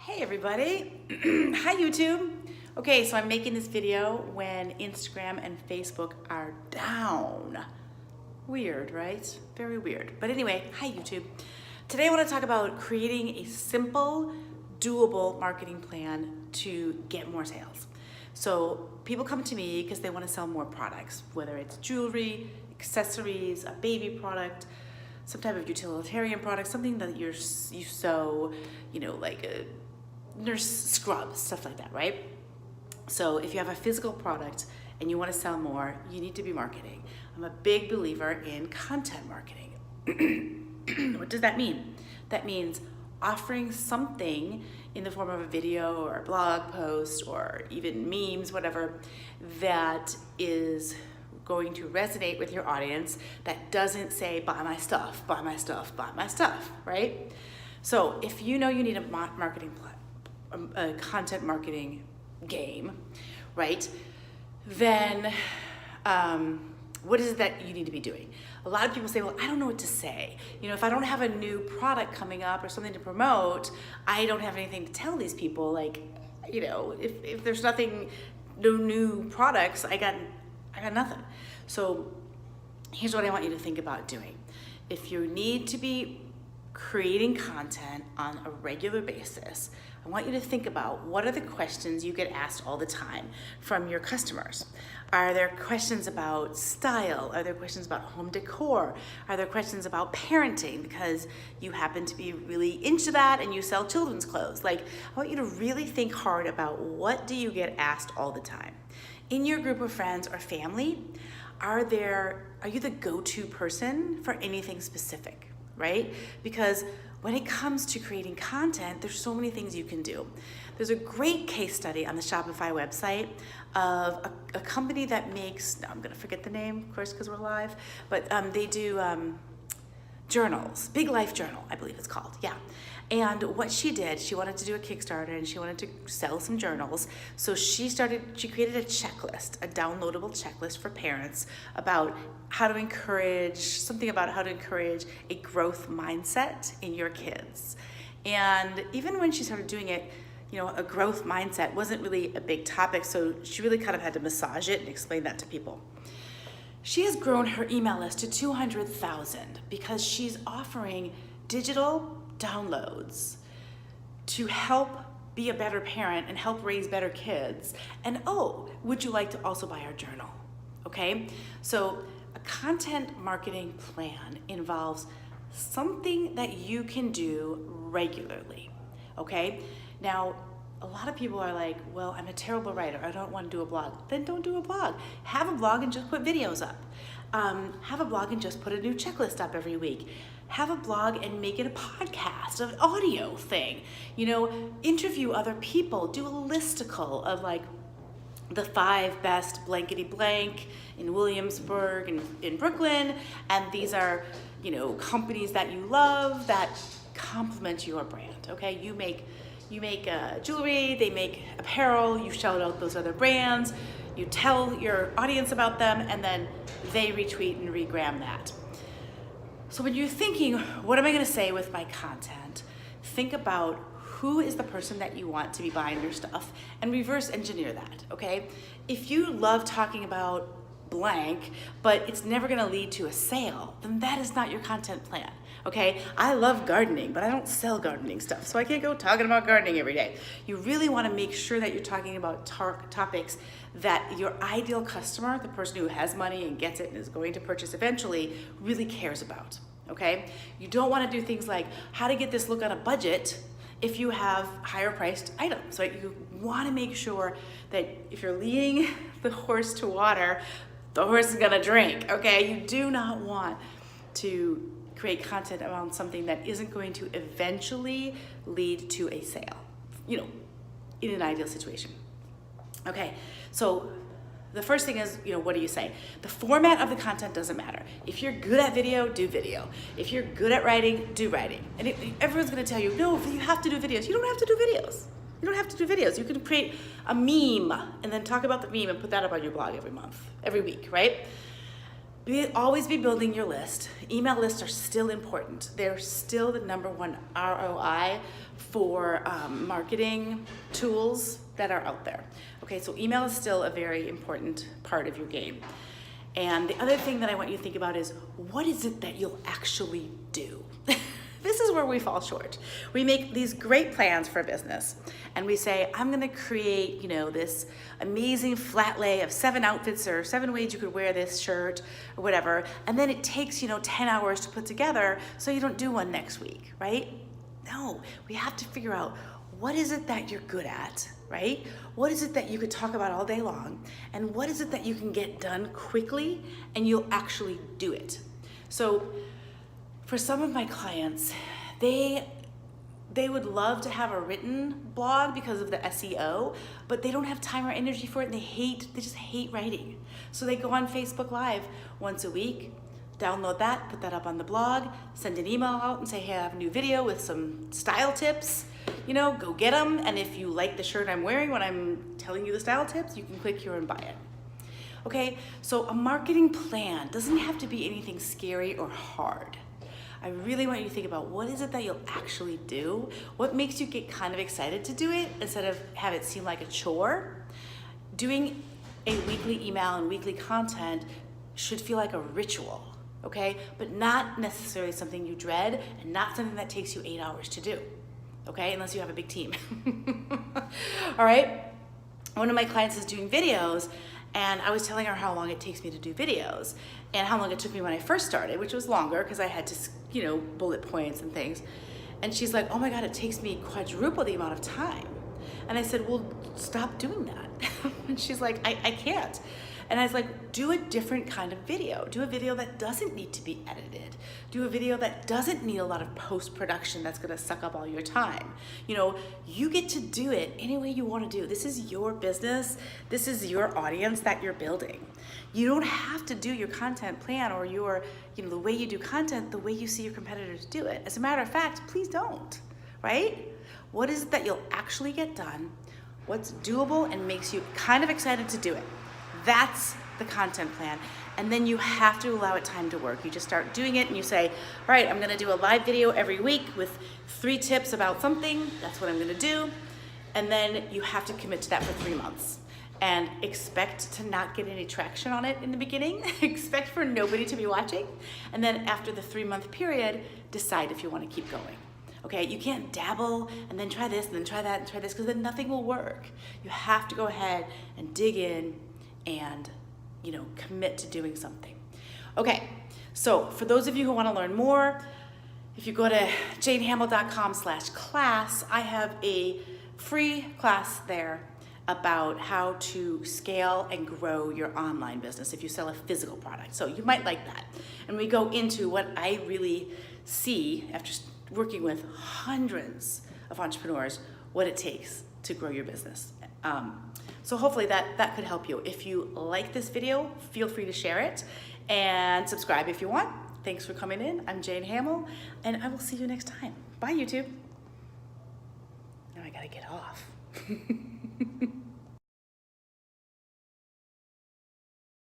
Hey everybody, hi YouTube. Okay, so I'm making this video when Instagram and Facebook are down. Weird, right? Very weird. But anyway, hi YouTube. Today I want to talk about creating a simple, doable marketing plan to get more sales. So people come to me because they want to sell more products, whether it's jewelry, accessories, a baby product, some type of utilitarian product, something that you sew, like a nurse scrubs, stuff like that, right? So if you have a physical product and you want to sell more, you need to be marketing. I'm a big believer in content marketing. What does that mean? That means offering something in the form of a video or a blog post or even memes, whatever, that is going to resonate with your audience, that doesn't say, buy my stuff, buy my stuff, buy my stuff, right? So if you know you need a marketing plan, a content marketing game, right? Then what is it that you need to be doing? A lot of people say, well, I don't know what to say. If I don't have a new product coming up or something to promote, I don't have anything to tell these people. If there's no new products, I got nothing. So here's what I want you to think about doing. If you need to be creating content on a regular basis, I want you to think about what are the questions you get asked all the time from your customers. Are there questions about style? Are there questions about home decor? Are there questions about parenting because you happen to be really into that and you sell children's clothes? I want you to really think hard about what do you get asked all the time. In your group of friends or family, are you the go-to person for anything specific, right? Because when it comes to creating content, there's so many things you can do. There's a great case study on the Shopify website of a company that makes, I'm gonna forget the name, of course, because we're live, but they do journals, Big Life Journal, I believe it's called, yeah. And what she did, she wanted to do a Kickstarter and she wanted to sell some journals. So she created a checklist, a downloadable checklist for parents about how to encourage a growth mindset in your kids. And even when she started doing it, a growth mindset wasn't really a big topic, so she really kind of had to massage it and explain that to people. She has grown her email list to 200,000 because she's offering digital downloads to help be a better parent and help raise better kids. And would you like to also buy our journal? Okay, so a content marketing plan involves something that you can do regularly, okay? Now, a lot of people are like, well, I'm a terrible writer, I don't want to do a blog. Then don't do a blog. Have a blog and just put videos up. Have a blog and just put a new checklist up every week. Have a blog and make it a podcast, an audio thing. Interview other people, do a listicle of the 5 best blankety blank in Williamsburg and in Brooklyn. And these are, companies that you love that complement your brand, okay? You make jewelry, they make apparel, you shout out those other brands, you tell your audience about them, and then they retweet and regram that. So when you're thinking, what am I gonna say with my content? Think about who is the person that you want to be buying your stuff and reverse engineer that, okay? If you love talking about blank, but it's never gonna lead to a sale, then that is not your content plan, okay? I love gardening, but I don't sell gardening stuff, so I can't go talking about gardening every day. You really wanna make sure that you're talking about topics that your ideal customer, the person who has money and gets it and is going to purchase eventually, really cares about, okay? You don't wanna do things like how to get this look on a budget if you have higher priced items, right? You wanna make sure that if you're leading the horse to water, the horse is gonna drink, okay? You do not want to create content around something that isn't going to eventually lead to a sale, in an ideal situation. Okay, so the first thing is, what do you say? The format of the content doesn't matter. If you're good at video, do video. If you're good at writing, do writing. And everyone's gonna tell you, no, you have to do videos. You don't have to do videos. You don't have to do videos. You can create a meme and then talk about the meme and put that up on your blog every week, right? Always be building your list. Email lists are still important. They're still the #1 ROI for marketing tools that are out there. Okay, so email is still a very important part of your game. And the other thing that I want you to think about is, what is it that you'll actually do? This is where we fall short. We make these great plans for business and we say, I'm gonna create, this amazing flat lay of 7 outfits or 7 ways you could wear this shirt or whatever. And then it takes, 10 hours to put together, so you don't do one next week, right? No, we have to figure out, what is it that you're good at, right? What is it that you could talk about all day long? And what is it that you can get done quickly and you'll actually do it? So for some of my clients, they would love to have a written blog because of the SEO, but they don't have time or energy for it, and they just hate writing. So they go on Facebook Live once a week, download that, put that up on the blog, send an email out and say, hey, I have a new video with some style tips, go get them. And if you like the shirt I'm wearing when I'm telling you the style tips, you can click here and buy it. Okay, so a marketing plan doesn't have to be anything scary or hard. I really want you to think about, what is it that you'll actually do? What makes you get kind of excited to do it instead of have it seem like a chore? Doing a weekly email and weekly content should feel like a ritual, okay? But not necessarily something you dread, and not something that takes you 8 hours to do, okay? Unless you have a big team. All right? One of my clients is doing videos, and I was telling her how long it takes me to do videos and how long it took me when I first started, which was longer because I had to, bullet points and things. And she's like, oh my God, it takes me quadruple the amount of time. And I said, well, stop doing that. And she's like, I can't. And I was like, do a different kind of video. Do a video that doesn't need to be edited. Do a video that doesn't need a lot of post-production that's gonna suck up all your time. You get to do it any way you wanna do. This is your business. This is your audience that you're building. You don't have to do your content plan or the way you do content the way you see your competitors do it. As a matter of fact, please don't, right? What is it that you'll actually get done? What's doable and makes you kind of excited to do it? That's the content plan. And then you have to allow it time to work. You just start doing it and you say, all right, I'm gonna do a live video every week with 3 tips about something. That's what I'm gonna do. And then you have to commit to that for 3 months. And expect to not get any traction on it in the beginning. Expect for nobody to be watching. And then after the 3-month period, decide if you wanna keep going. Okay, you can't dabble and then try this and then try that and try this, because then nothing will work. You have to go ahead and dig in and commit to doing something. Okay, so for those of you who want to learn more, if you go to janehamel.com/class, I have a free class there about how to scale and grow your online business if you sell a physical product. So you might like that. And we go into what I really see after working with hundreds of entrepreneurs, what it takes to grow your business. So hopefully that could help you. If you like this video, feel free to share it and subscribe if you want. Thanks for coming in. I'm Jane Hamel, and I will see you next time. Bye, YouTube. Now I gotta get off.